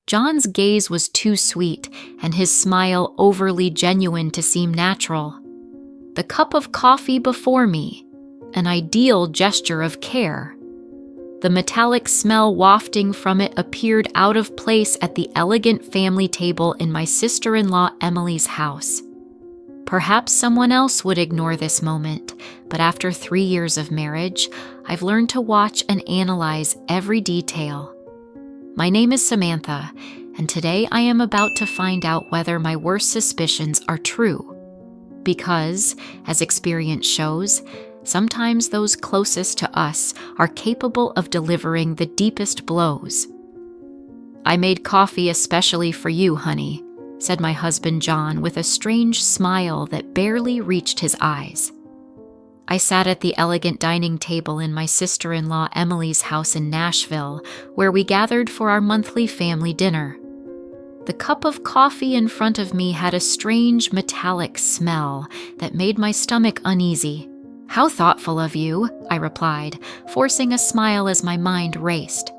John's gaze was too sweet and his smile overly genuine to seem natural. The cup of coffee before me, an ideal gesture of care. The metallic smell wafting from it appeared out of place at the elegant family table in my sister-in-law Emily's house. Perhaps someone else would ignore this moment, but after 3 years of marriage, I've learned to watch and analyze every detail. My name is Samantha, and today I am about to find out whether my worst suspicions are true. Because, as experience shows, sometimes those closest to us are capable of delivering the deepest blows. "I made coffee especially for you, honey," said my husband John with a strange smile that barely reached his eyes. I sat at the elegant dining table in my sister-in-law Emily's house in Nashville, where we gathered for our monthly family dinner. The cup of coffee in front of me had a strange metallic smell that made my stomach uneasy. "How thoughtful of you," I replied, forcing a smile as my mind raced.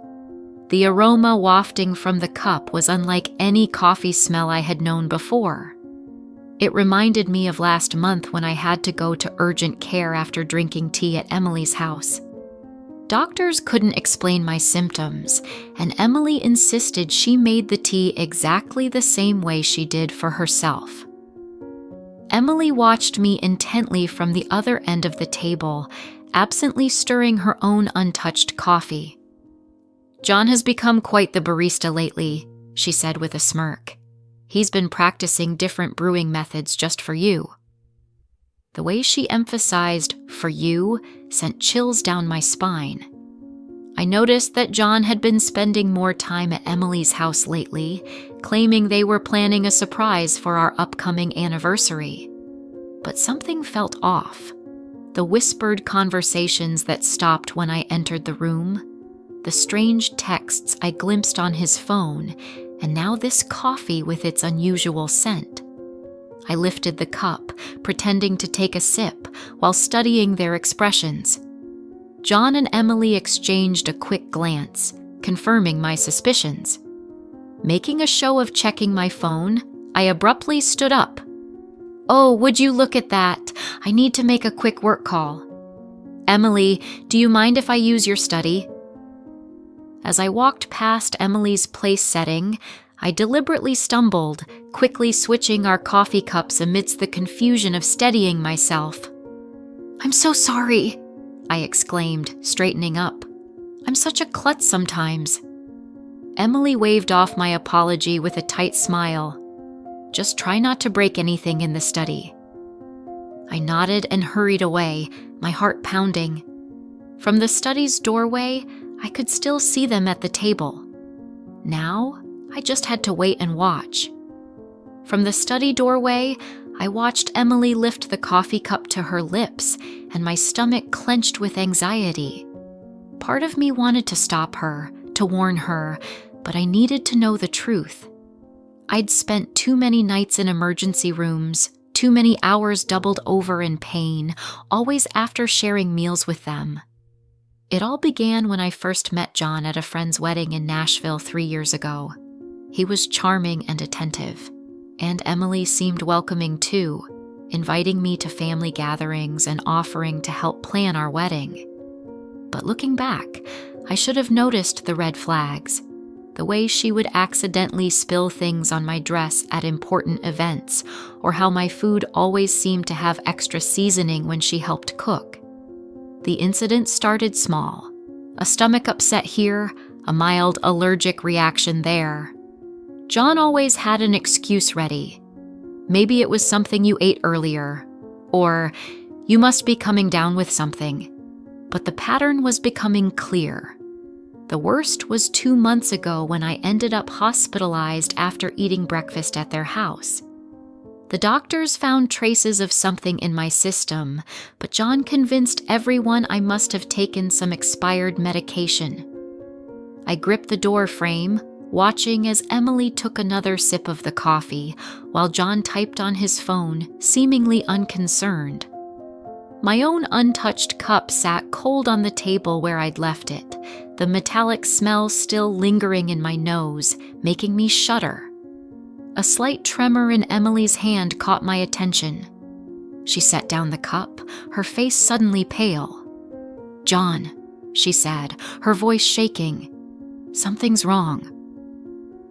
The aroma wafting from the cup was unlike any coffee smell I had known before. It reminded me of last month when I had to go to urgent care after drinking tea at Emily's house. Doctors couldn't explain my symptoms, and Emily insisted she made the tea exactly the same way she did for herself. Emily watched me intently from the other end of the table, absently stirring her own untouched coffee. "John has become quite the barista lately," she said with a smirk. "He's been practicing different brewing methods just for you." The way she emphasized "for you" sent chills down my spine. I noticed that John had been spending more time at Emily's house lately, claiming they were planning a surprise for our upcoming anniversary. But something felt off. The whispered conversations that stopped when I entered the room, the strange texts I glimpsed on his phone, and now this coffee with its unusual scent. I lifted the cup, pretending to take a sip, while studying their expressions. John and Emily exchanged a quick glance, confirming my suspicions. Making a show of checking my phone, I abruptly stood up. "Oh, would you look at that? I need to make a quick work call. Emily, do you mind if I use your study?" As I walked past Emily's place setting, I deliberately stumbled, quickly switching our coffee cups amidst the confusion of steadying myself. "I'm so sorry," I exclaimed, straightening up. "I'm such a klutz sometimes." Emily waved off my apology with a tight smile. "Just try not to break anything in the study." I nodded and hurried away, my heart pounding. From the study's doorway, I could still see them at the table. Now, I just had to wait and watch. From the study doorway, I watched Emily lift the coffee cup to her lips, and my stomach clenched with anxiety. Part of me wanted to stop her, to warn her, but I needed to know the truth. I'd spent too many nights in emergency rooms, too many hours doubled over in pain, always after sharing meals with them. It all began when I first met John at a friend's wedding in Nashville 3 years ago. He was charming and attentive, and Emily seemed welcoming too, inviting me to family gatherings and offering to help plan our wedding. But looking back, I should have noticed the red flags. The way she would accidentally spill things on my dress at important events, or how my food always seemed to have extra seasoning when she helped cook. The incident started small. A stomach upset here, a mild allergic reaction there. John always had an excuse ready. Maybe it was something you ate earlier, or you must be coming down with something. But the pattern was becoming clear. The worst was 2 months ago when I ended up hospitalized after eating breakfast at their house. The doctors found traces of something in my system, but John convinced everyone I must have taken some expired medication. I gripped the door frame, watching as Emily took another sip of the coffee, while John typed on his phone, seemingly unconcerned. My own untouched cup sat cold on the table where I'd left it, the metallic smell still lingering in my nose, making me shudder. A slight tremor in Emily's hand caught my attention. She set down the cup, her face suddenly pale. "John," she said, her voice shaking. "Something's wrong."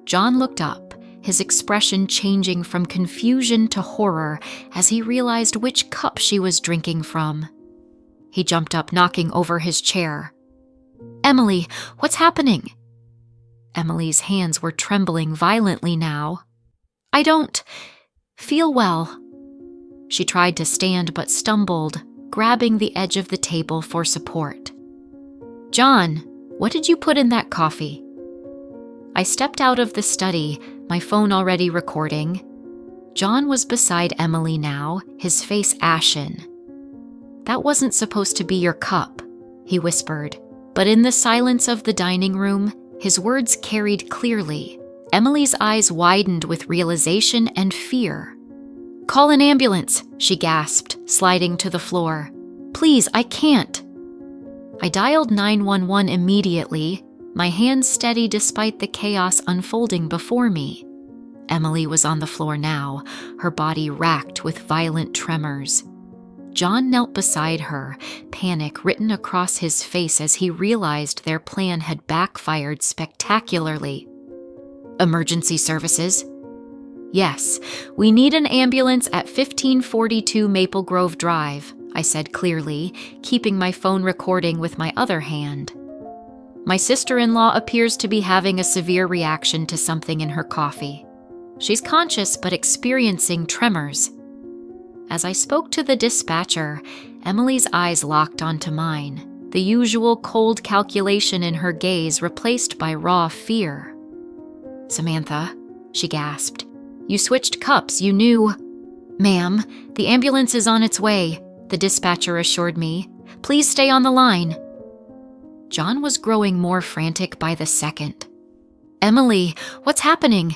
John looked up, his expression changing from confusion to horror as he realized which cup she was drinking from. He jumped up, knocking over his chair. "Emily, what's happening?" Emily's hands were trembling violently now. "I don't feel well." She tried to stand but stumbled, grabbing the edge of the table for support. "John, what did you put in that coffee?" I stepped out of the study, my phone already recording. John was beside Emily now, his face ashen. "That wasn't supposed to be your cup," he whispered, but in the silence of the dining room, his words carried clearly. Emily's eyes widened with realization and fear. "Call an ambulance," she gasped, sliding to the floor. "Please, I can't." I dialed 911 immediately, my hands steady despite the chaos unfolding before me. Emily was on the floor now, her body racked with violent tremors. John knelt beside her, panic written across his face as he realized their plan had backfired spectacularly. "Emergency services?" "Yes, we need an ambulance at 1542 Maple Grove Drive," I said clearly, keeping my phone recording with my other hand. "My sister-in-law appears to be having a severe reaction to something in her coffee. She's conscious but experiencing tremors." As I spoke to the dispatcher, Emily's eyes locked onto mine, the usual cold calculation in her gaze replaced by raw fear. "Samantha," she gasped, "you switched cups, you knew." "Ma'am, the ambulance is on its way," the dispatcher assured me. "Please stay on the line." John was growing more frantic by the second. "Emily, what's happening?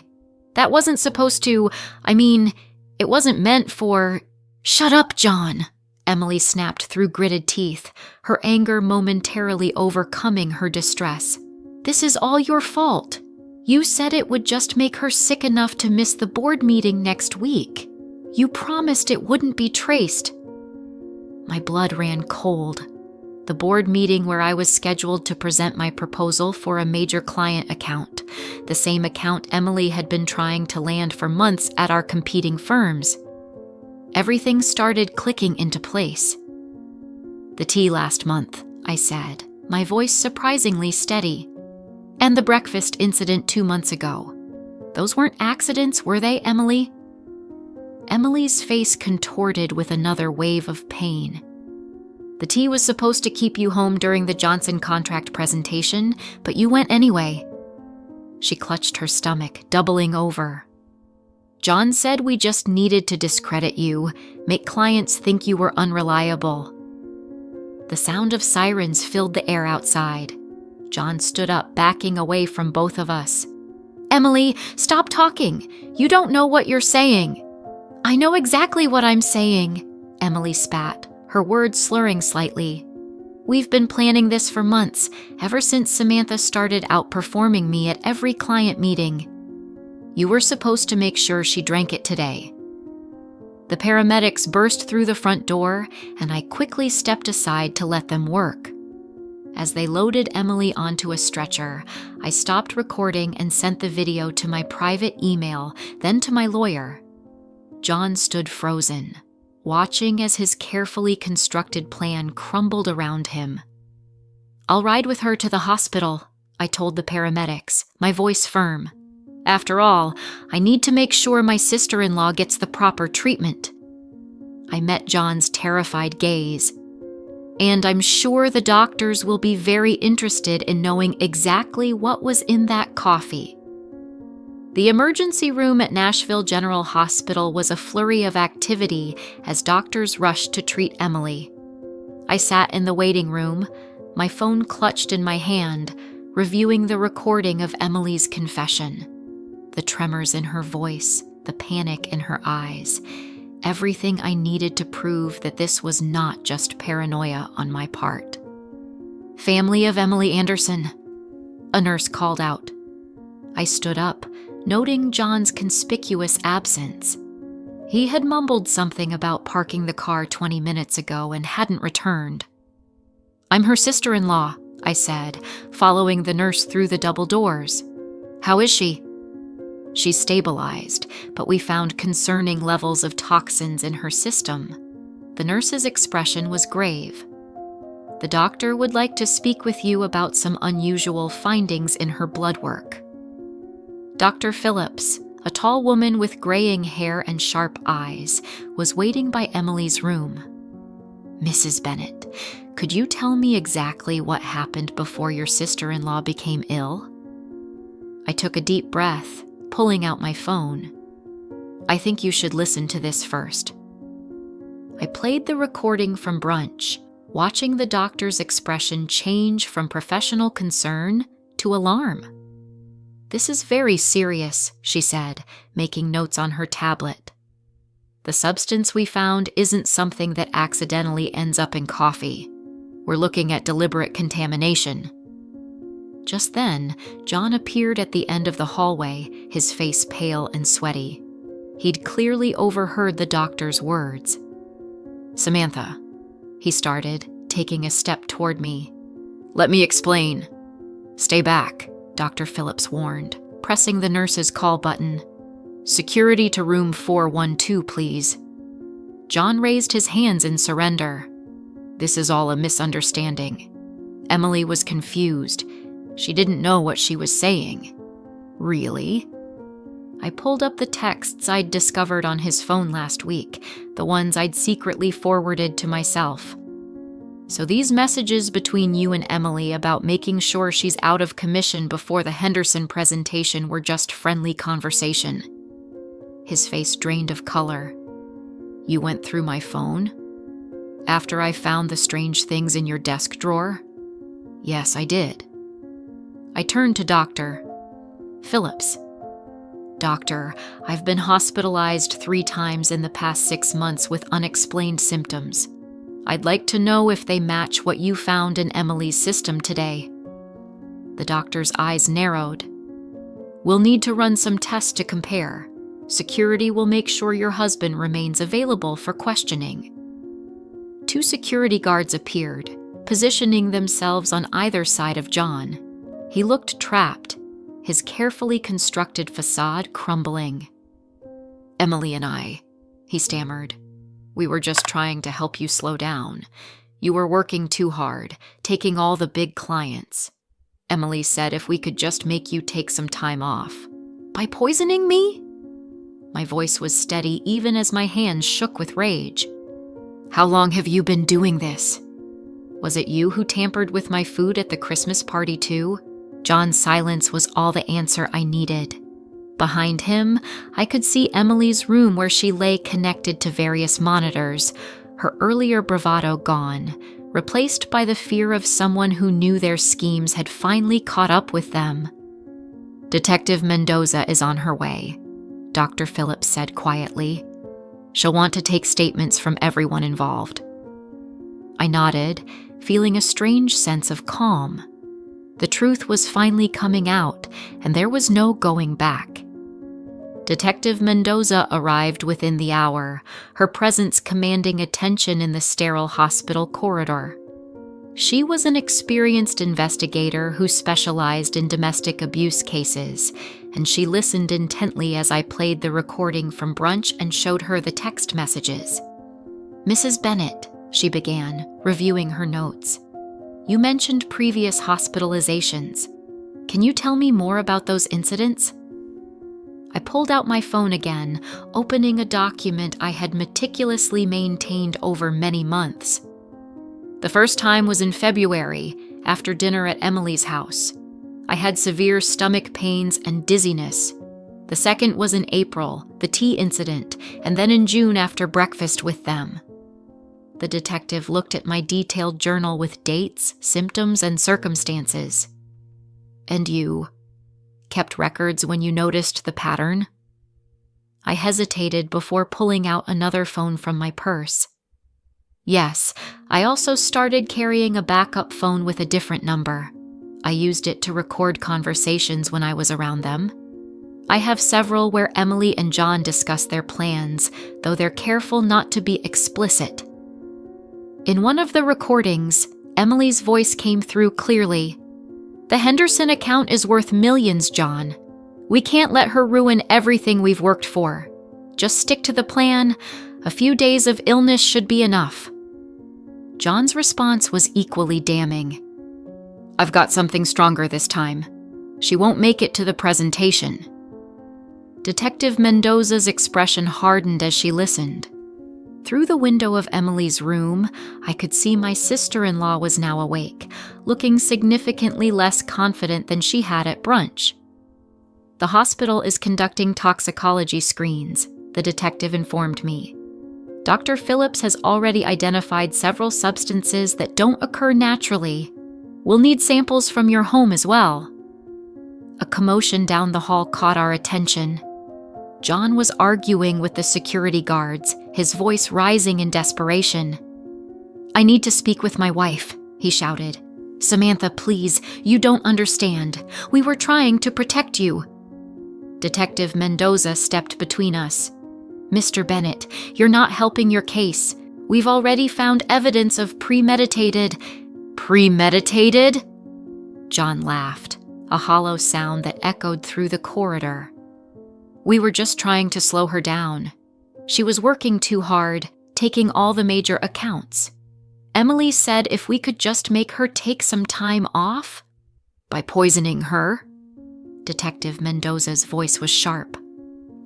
That wasn't supposed to, it wasn't meant for—" "Shut up, John," Emily snapped through gritted teeth, her anger momentarily overcoming her distress. "This is all your fault. You said it would just make her sick enough to miss the board meeting next week. You promised it wouldn't be traced." My blood ran cold. The board meeting where I was scheduled to present my proposal for a major client account, the same account Emily had been trying to land for months at our competing firms. Everything started clicking into place. "The tea last month," I said, my voice surprisingly steady. "And the breakfast incident 2 months ago. Those weren't accidents, were they, Emily?" Emily's face contorted with another wave of pain. "The tea was supposed to keep you home during the Johnson contract presentation, but you went anyway." She clutched her stomach, doubling over. "John said we just needed to discredit you, make clients think you were unreliable." The sound of sirens filled the air outside. John stood up, backing away from both of us. "Emily, stop talking. You don't know what you're saying." "I know exactly what I'm saying," Emily spat, her words slurring slightly. "We've been planning this for months, ever since Samantha started outperforming me at every client meeting. You were supposed to make sure she drank it today." The paramedics burst through the front door, and I quickly stepped aside to let them work. As they loaded Emily onto a stretcher, I stopped recording and sent the video to my private email, then to my lawyer. John stood frozen, watching as his carefully constructed plan crumbled around him. "I'll ride with her to the hospital," I told the paramedics, my voice firm. "After all, I need to make sure my sister-in-law gets the proper treatment." I met John's terrified gaze. "And I'm sure the doctors will be very interested in knowing exactly what was in that coffee." The emergency room at Nashville General Hospital was a flurry of activity as doctors rushed to treat Emily. I sat in the waiting room, my phone clutched in my hand, reviewing the recording of Emily's confession. The tremors in her voice, the panic in her eyes, everything I needed to prove that this was not just paranoia on my part. "Family of Emily Anderson," a nurse called out. I stood up, noting John's conspicuous absence. He had mumbled something about parking the car 20 minutes ago and hadn't returned. "I'm her sister-in-law," I said, following the nurse through the double doors. "How is she?" "She's stabilized, but we found concerning levels of toxins in her system." The nurse's expression was grave. "The doctor would like to speak with you about some unusual findings in her blood work." Dr. Phillips, a tall woman with graying hair and sharp eyes, was waiting by Emily's room. "Mrs. Bennett, could you tell me exactly what happened before your sister-in-law became ill?" I took a deep breath, pulling out my phone. "I think you should listen to this first." I played the recording from brunch, watching the doctor's expression change from professional concern to alarm. "This is very serious," she said, making notes on her tablet. "The substance we found isn't something that accidentally ends up in coffee. We're looking at deliberate contamination." Just then, John appeared at the end of the hallway, his face pale and sweaty. He'd clearly overheard the doctor's words. "Samantha," he started, taking a step toward me. "Let me explain." "Stay back," Dr. Phillips warned, pressing the nurse's call button. "Security to room 412, please." John raised his hands in surrender. "This is all a misunderstanding." Emily was confused. She didn't know what she was saying. "Really?" I pulled up the texts I'd discovered on his phone last week, the ones I'd secretly forwarded to myself. "So these messages between you and Emily about making sure she's out of commission before the Henderson presentation were just friendly conversation." His face drained of color. "You went through my phone? After I found the strange things in your desk drawer?" "Yes, I did." I turned to Dr. Phillips. "Doctor, I've been hospitalized 3 times in the past 6 months with unexplained symptoms. I'd like to know if they match what you found in Emily's system today." The doctor's eyes narrowed. "We'll need to run some tests to compare. Security will make sure your husband remains available for questioning." 2 security guards appeared, positioning themselves on either side of John. He looked trapped, his carefully constructed facade crumbling. "Emily and I," he stammered. "We were just trying to help you slow down. You were working too hard, taking all the big clients. Emily said if we could just make you take some time off." "By poisoning me?" My voice was steady even as my hands shook with rage. "How long have you been doing this? Was it you who tampered with my food at the Christmas party too?" John's silence was all the answer I needed. Behind him, I could see Emily's room where she lay connected to various monitors, her earlier bravado gone, replaced by the fear of someone who knew their schemes had finally caught up with them. "Detective Mendoza is on her way," Dr. Phillips said quietly. "She'll want to take statements from everyone involved." I nodded, feeling a strange sense of calm. The truth was finally coming out, and there was no going back. Detective Mendoza arrived within the hour, her presence commanding attention in the sterile hospital corridor. She was an experienced investigator who specialized in domestic abuse cases, and she listened intently as I played the recording from brunch and showed her the text messages. "Mrs. Bennett," she began, reviewing her notes. "You mentioned previous hospitalizations. Can you tell me more about those incidents?" I pulled out my phone again, opening a document I had meticulously maintained over many months. "The first time was in February, after dinner at Emily's house. I had severe stomach pains and dizziness. The second was in April, the tea incident, and then in June after breakfast with them." The detective looked at my detailed journal with dates, symptoms, and circumstances. "And you kept records when you noticed the pattern?" I hesitated before pulling out another phone from my purse. Yes, I also started carrying a backup phone with a different number. I used it to record conversations when I was around them. I have several where Emily and John discuss their plans, though they're careful not to be explicit. In one of the recordings, Emily's voice came through clearly. "The Henderson account is worth millions, John. We can't let her ruin everything we've worked for. Just stick to the plan. A few days of illness should be enough." John's response was equally damning. "I've got something stronger this time. She won't make it to the presentation." Detective Mendoza's expression hardened as she listened. Through the window of Emily's room, I could see my sister-in-law was now awake, looking significantly less confident than she had at brunch. "The hospital is conducting toxicology screens," the detective informed me. "Dr. Phillips has already identified several substances that don't occur naturally. We'll need samples from your home as well." A commotion down the hall caught our attention. John was arguing with the security guards, his voice rising in desperation. "I need to speak with my wife," he shouted. "Samantha, please, you don't understand. We were trying to protect you." Detective Mendoza stepped between us. "Mr. Bennett, you're not helping your case. We've already found evidence of premeditated..." "Premeditated?" John laughed, a hollow sound that echoed through the corridor. "We were just trying to slow her down. She was working too hard, taking all the major accounts. Emily said if we could just make her take some time off." "By poisoning her?" Detective Mendoza's voice was sharp.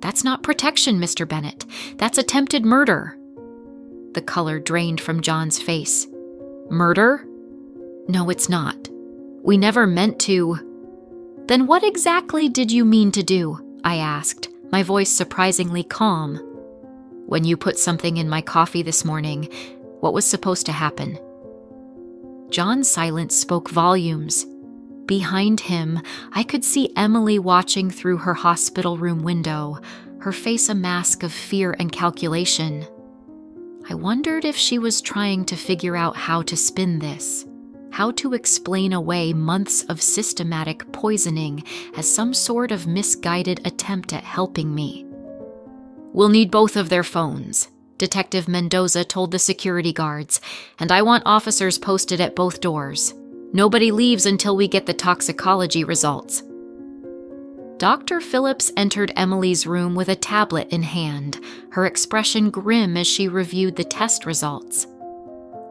"That's not protection, Mr. Bennett. That's attempted murder." The color drained from John's face. "Murder?" "No, it's not. We never meant to." "Then what exactly did you mean to do?" I asked, my voice surprisingly calm. "When you put something in my coffee this morning, what was supposed to happen?" John's silence spoke volumes. Behind him, I could see Emily watching through her hospital room window, her face a mask of fear and calculation. I wondered if she was trying to figure out how to spin this, how to explain away months of systematic poisoning as some sort of misguided attempt at helping me. "We'll need both of their phones," Detective Mendoza told the security guards, "and I want officers posted at both doors. Nobody leaves until we get the toxicology results." Dr. Phillips entered Emily's room with a tablet in hand, her expression grim as she reviewed the test results.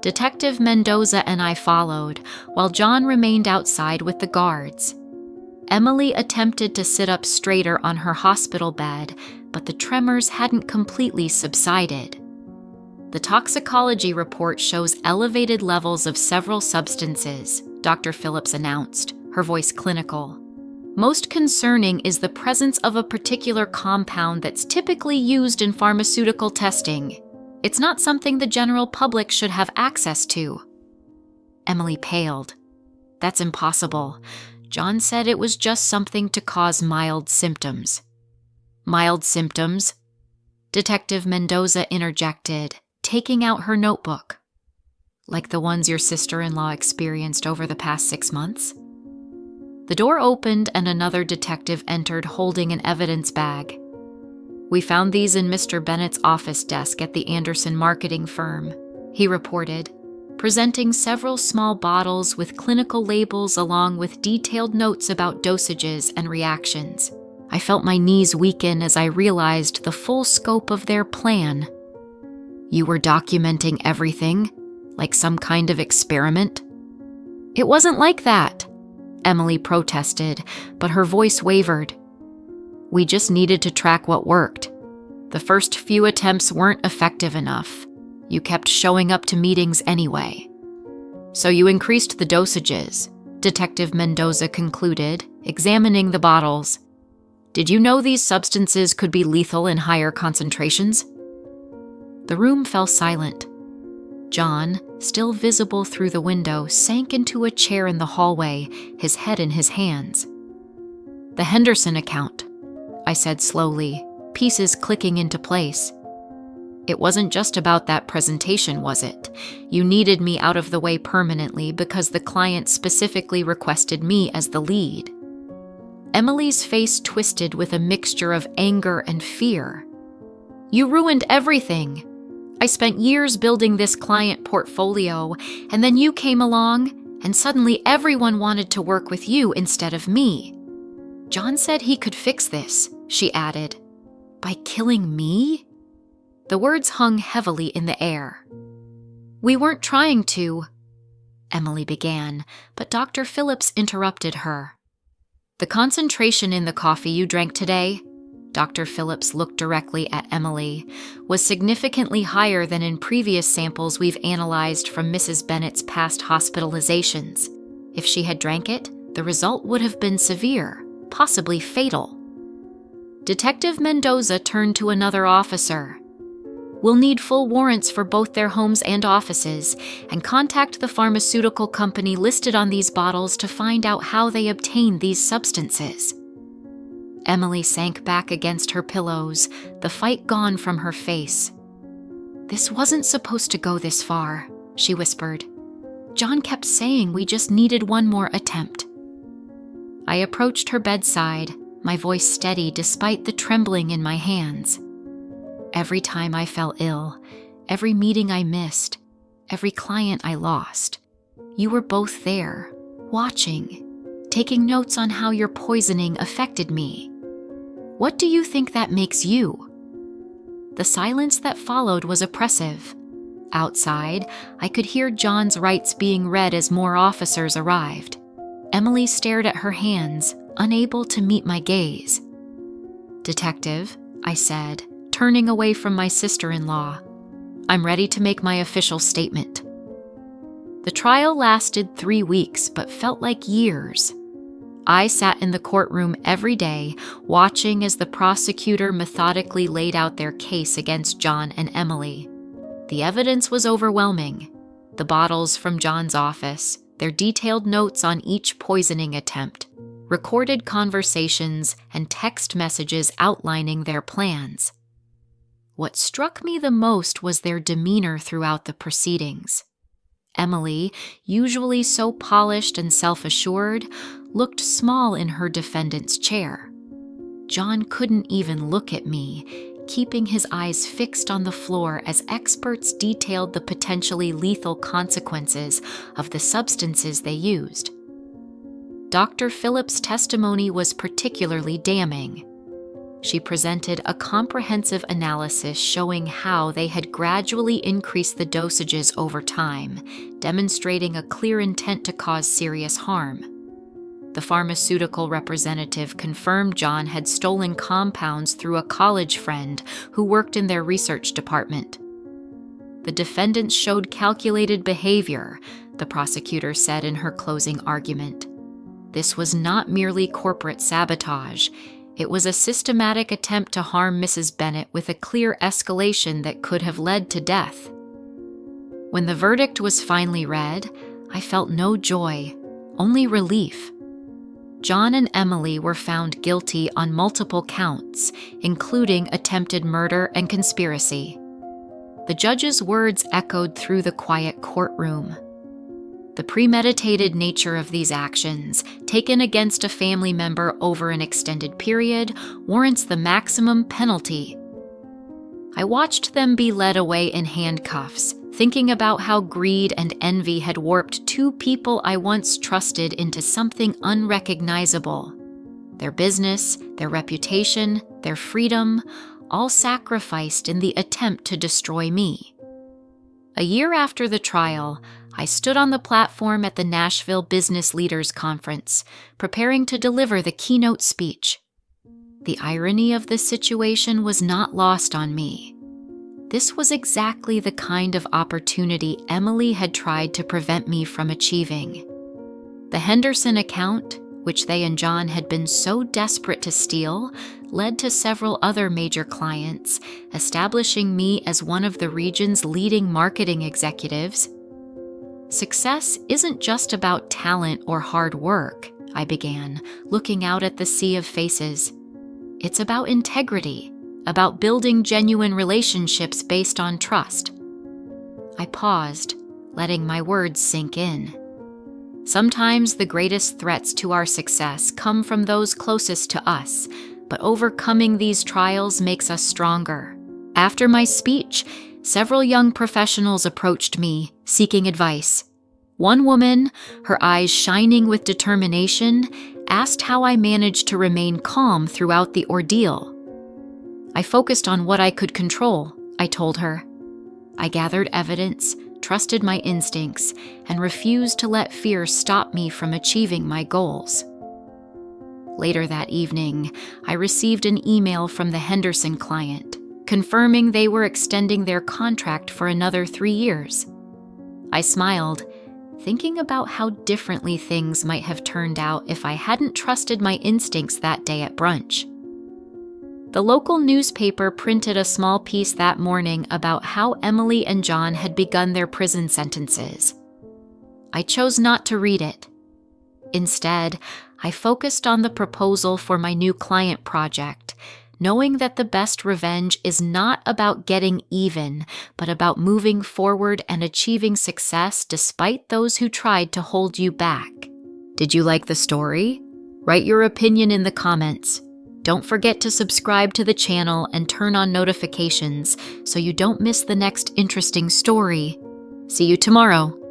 Detective Mendoza and I followed, while John remained outside with the guards. Emily attempted to sit up straighter on her hospital bed, but the tremors hadn't completely subsided. The toxicology report shows elevated levels of several substances, Dr. Phillips announced, her voice clinical. "Most concerning is the presence of a particular compound that's typically used in pharmaceutical testing. It's not something the general public should have access to." Emily paled. "That's impossible. John said it was just something to cause mild symptoms." "Mild symptoms?" Detective Mendoza interjected, taking out her notebook. "Like the ones your sister-in-law experienced over the past 6 months?" The door opened and another detective entered holding an evidence bag. "We found these in Mr. Bennett's office desk at the Anderson marketing firm," he reported, presenting several small bottles with clinical labels along with detailed notes about dosages and reactions. I felt my knees weaken as I realized the full scope of their plan. "You were documenting everything? Like some kind of experiment?" "It wasn't like that," Emily protested, but her voice wavered. "We just needed to track what worked. The first few attempts weren't effective enough. You kept showing up to meetings anyway. So you increased the dosages," Detective Mendoza concluded, examining the bottles. "Did you know these substances could be lethal in higher concentrations?" The room fell silent. John, still visible through the window, sank into a chair in the hallway, his head in his hands. "The Henderson account," I said slowly, pieces clicking into place. It wasn't just about that presentation, was it? You needed me out of the way permanently because the client specifically requested me as the lead. Emily's face twisted with a mixture of anger and fear. You ruined everything. I spent years building this client portfolio, and then you came along, and suddenly everyone wanted to work with you instead of me. John said he could fix this, she added. By killing me? The words hung heavily in the air. We weren't trying to, Emily began, but Dr. Phillips interrupted her. The concentration in the coffee you drank today, Dr. Phillips looked directly at Emily, was significantly higher than in previous samples we've analyzed from Mrs. Bennett's past hospitalizations. If she had drank it, the result would have been severe, possibly fatal. Detective Mendoza turned to another officer. We'll need full warrants for both their homes and offices, and contact the pharmaceutical company listed on these bottles to find out how they obtained these substances. Emily sank back against her pillows, the fight gone from her face. This wasn't supposed to go this far, she whispered. John kept saying we just needed one more attempt. I approached her bedside, my voice steady despite the trembling in my hands. Every time I fell ill, every meeting I missed, every client I lost, you were both there, watching, taking notes on how your poisoning affected me. What do you think that makes you? The silence that followed was oppressive. Outside, I could hear John's rights being read as more officers arrived. Emily stared at her hands, unable to meet my gaze. Detective, I said, turning away from my sister-in-law. I'm ready to make my official statement. The trial lasted 3 weeks, but felt like years. I sat in the courtroom every day, watching as the prosecutor methodically laid out their case against John and Emily. The evidence was overwhelming. The bottles from John's office, their detailed notes on each poisoning attempt, recorded conversations, and text messages outlining their plans. What struck me the most was their demeanor throughout the proceedings. Emily, usually so polished and self-assured, looked small in her defendant's chair. John couldn't even look at me, keeping his eyes fixed on the floor as experts detailed the potentially lethal consequences of the substances they used. Dr. Phillips' testimony was particularly damning. She presented a comprehensive analysis showing how they had gradually increased the dosages over time, demonstrating a clear intent to cause serious harm. The pharmaceutical representative confirmed John had stolen compounds through a college friend who worked in their research department. The defendants showed calculated behavior, the prosecutor said in her closing argument. This was not merely corporate sabotage. It was a systematic attempt to harm Mrs. Bennett with a clear escalation that could have led to death. When the verdict was finally read, I felt no joy, only relief. John and Emily were found guilty on multiple counts, including attempted murder and conspiracy. The judge's words echoed through the quiet courtroom. The premeditated nature of these actions, taken against a family member over an extended period, warrants the maximum penalty. I watched them be led away in handcuffs, thinking about how greed and envy had warped 2 people I once trusted into something unrecognizable. Their business, their reputation, their freedom, all sacrificed in the attempt to destroy me. A year after the trial, I stood on the platform at the Nashville Business Leaders Conference, preparing to deliver the keynote speech. The irony of the situation was not lost on me. This was exactly the kind of opportunity Emily had tried to prevent me from achieving. The Henderson account, which they and John had been so desperate to steal, led to several other major clients, establishing me as one of the region's leading marketing executives. Success isn't just about talent or hard work, I began, looking out at the sea of faces. It's about integrity, about building genuine relationships based on trust. I paused, letting my words sink in. Sometimes the greatest threats to our success come from those closest to us, but overcoming these trials makes us stronger. After my speech, several young professionals approached me, seeking advice. One woman, her eyes shining with determination, asked how I managed to remain calm throughout the ordeal. I focused on what I could control, I told her. I gathered evidence, trusted my instincts, and refused to let fear stop me from achieving my goals. Later that evening, I received an email from the Henderson client, confirming they were extending their contract for another 3 years. I smiled, thinking about how differently things might have turned out if I hadn't trusted my instincts that day at brunch. The local newspaper printed a small piece that morning about how Emily and John had begun their prison sentences. I chose not to read it. Instead, I focused on the proposal for my new client project, knowing that the best revenge is not about getting even, but about moving forward and achieving success despite those who tried to hold you back. Did you like the story? Write your opinion in the comments. Don't forget to subscribe to the channel and turn on notifications so you don't miss the next interesting story. See you tomorrow.